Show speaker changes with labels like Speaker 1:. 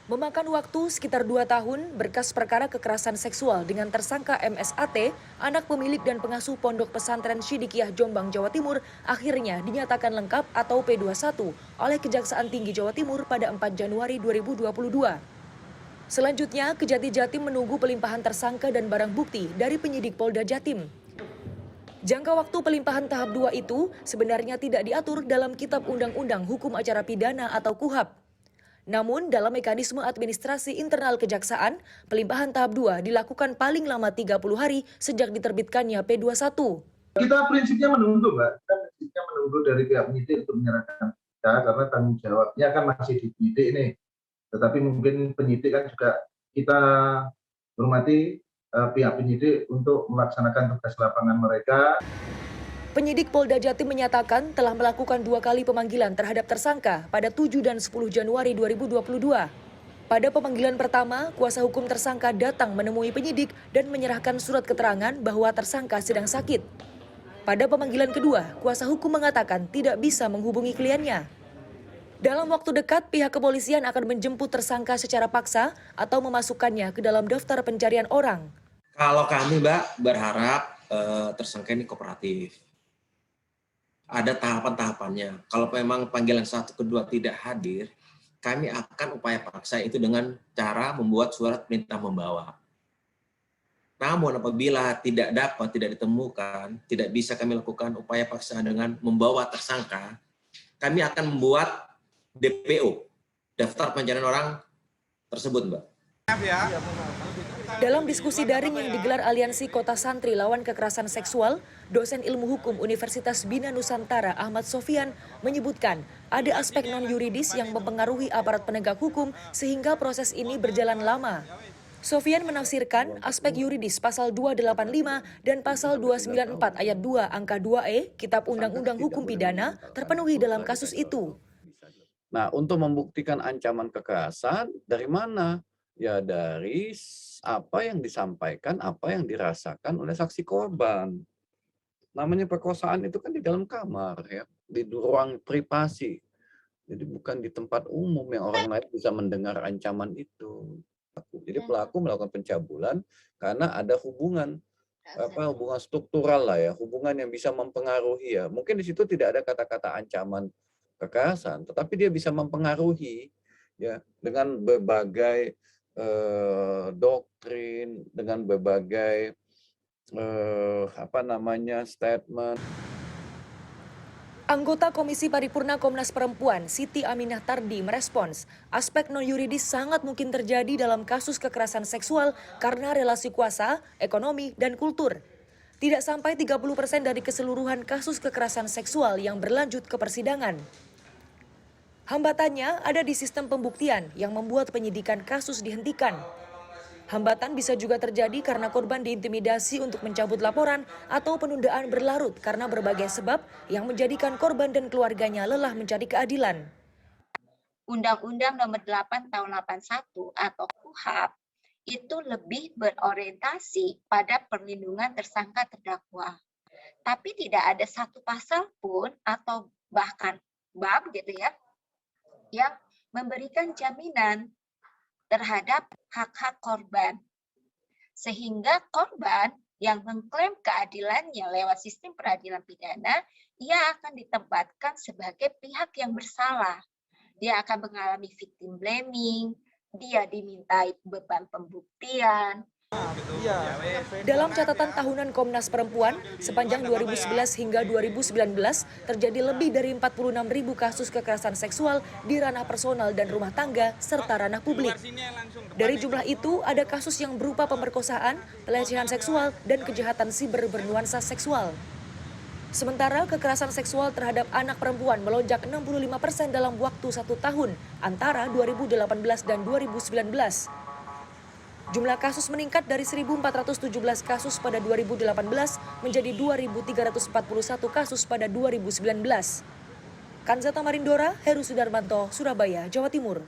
Speaker 1: Memakan waktu sekitar 2 tahun, berkas perkara kekerasan seksual dengan tersangka MSAT, anak pemilik dan pengasuh Pondok Pesantren Syidikiyah Jombang, Jawa Timur, akhirnya dinyatakan lengkap atau P21 oleh Kejaksaan Tinggi Jawa Timur pada 4 Januari 2022. Selanjutnya, Kejati Jatim menunggu pelimpahan tersangka dan barang bukti dari penyidik Polda Jatim. Jangka waktu pelimpahan tahap 2 itu sebenarnya tidak diatur dalam Kitab Undang-Undang Hukum Acara Pidana atau KUHAP. Namun, dalam mekanisme administrasi internal Kejaksaan, pelimpahan tahap 2 dilakukan paling lama 30 hari sejak diterbitkannya P21.
Speaker 2: Kita prinsipnya menunggu, Mbak. Kita prinsipnya menunggu dari pihak penyidik untuk menyerahkan kita, karena tanggung jawabnya kan masih di penyidik nih. Tetapi mungkin penyidik kan juga kita hormati pihak penyidik untuk melaksanakan tugas lapangan mereka.
Speaker 1: Penyidik Polda Jatim menyatakan telah melakukan 2 kali pemanggilan terhadap tersangka pada 7 dan 10 Januari 2022. Pada pemanggilan pertama, kuasa hukum tersangka datang menemui penyidik dan menyerahkan surat keterangan bahwa tersangka sedang sakit. Pada pemanggilan kedua, kuasa hukum mengatakan tidak bisa menghubungi kliennya. Dalam waktu dekat, pihak kepolisian akan menjemput tersangka secara paksa atau memasukkannya ke dalam daftar pencarian orang.
Speaker 3: Kalau kami, Mbak, berharap tersangka ini kooperatif. Ada tahapan-tahapannya. Kalau memang panggilan 1, kedua tidak hadir, kami akan upaya paksa itu dengan cara membuat surat perintah membawa. Namun apabila tidak dapat, tidak ditemukan, tidak bisa kami lakukan upaya paksa dengan membawa tersangka, kami akan membuat DPO, daftar pencarian orang tersebut, Mbak.
Speaker 1: Dalam diskusi daring yang digelar Aliansi Kota Santri Lawan Kekerasan Seksual, dosen ilmu hukum Universitas Bina Nusantara Ahmad Sofyan menyebutkan ada aspek non-yuridis yang mempengaruhi aparat penegak hukum sehingga proses ini berjalan lama. Sofyan menafsirkan aspek yuridis pasal 285 dan pasal 294 ayat 2 angka 2E Kitab Undang-Undang Hukum Pidana terpenuhi dalam kasus itu.
Speaker 4: Nah, untuk membuktikan ancaman kekerasan dari mana? Ya dari apa yang disampaikan, apa yang dirasakan oleh saksi korban. Namanya perkosaan itu kan di dalam kamar, ya, di ruang privasi. Jadi bukan di tempat umum yang orang lain bisa mendengar ancaman itu. Jadi pelaku melakukan pencabulan karena ada hubungan struktural lah ya, hubungan yang bisa mempengaruhi ya. Mungkin di situ tidak ada kata-kata ancaman kekerasan, tetapi dia bisa mempengaruhi ya dengan berbagai doktrin, dengan berbagai statement.
Speaker 1: Anggota Komisi Paripurna Komnas Perempuan Siti Aminah Tardi merespons, aspek non-yuridis sangat mungkin terjadi dalam kasus kekerasan seksual karena relasi kuasa, ekonomi, dan kultur. Tidak sampai 30% dari keseluruhan kasus kekerasan seksual yang berlanjut ke persidangan. Hambatannya ada di sistem pembuktian yang membuat penyidikan kasus dihentikan. Hambatan bisa juga terjadi karena korban diintimidasi untuk mencabut laporan atau penundaan berlarut karena berbagai sebab yang menjadikan korban dan keluarganya lelah mencari keadilan.
Speaker 5: Undang-Undang Nomor 8 Tahun 81 atau KUHAP itu lebih berorientasi pada perlindungan tersangka terdakwa. Tapi tidak ada satu pasal pun atau bahkan bab gitu ya yang memberikan jaminan terhadap hak-hak korban. Sehingga korban yang mengklaim keadilannya lewat sistem peradilan pidana, ia akan ditempatkan sebagai pihak yang bersalah. Dia akan mengalami victim blaming, dia dimintai beban pembuktian.
Speaker 1: Dalam catatan tahunan Komnas Perempuan, sepanjang 2011 hingga 2019 terjadi lebih dari 46.000 kasus kekerasan seksual di ranah personal dan rumah tangga serta ranah publik. Dari jumlah itu, ada kasus yang berupa pemerkosaan, pelecehan seksual, dan kejahatan siber bernuansa seksual. Sementara kekerasan seksual terhadap anak perempuan melonjak 65% dalam waktu 1 tahun antara 2018 dan 2019. Jumlah kasus meningkat dari 1.417 kasus pada 2018 menjadi 2.341 kasus pada 2019. Kanzata Marindora, Heru Sudarmanto, Surabaya, Jawa Timur.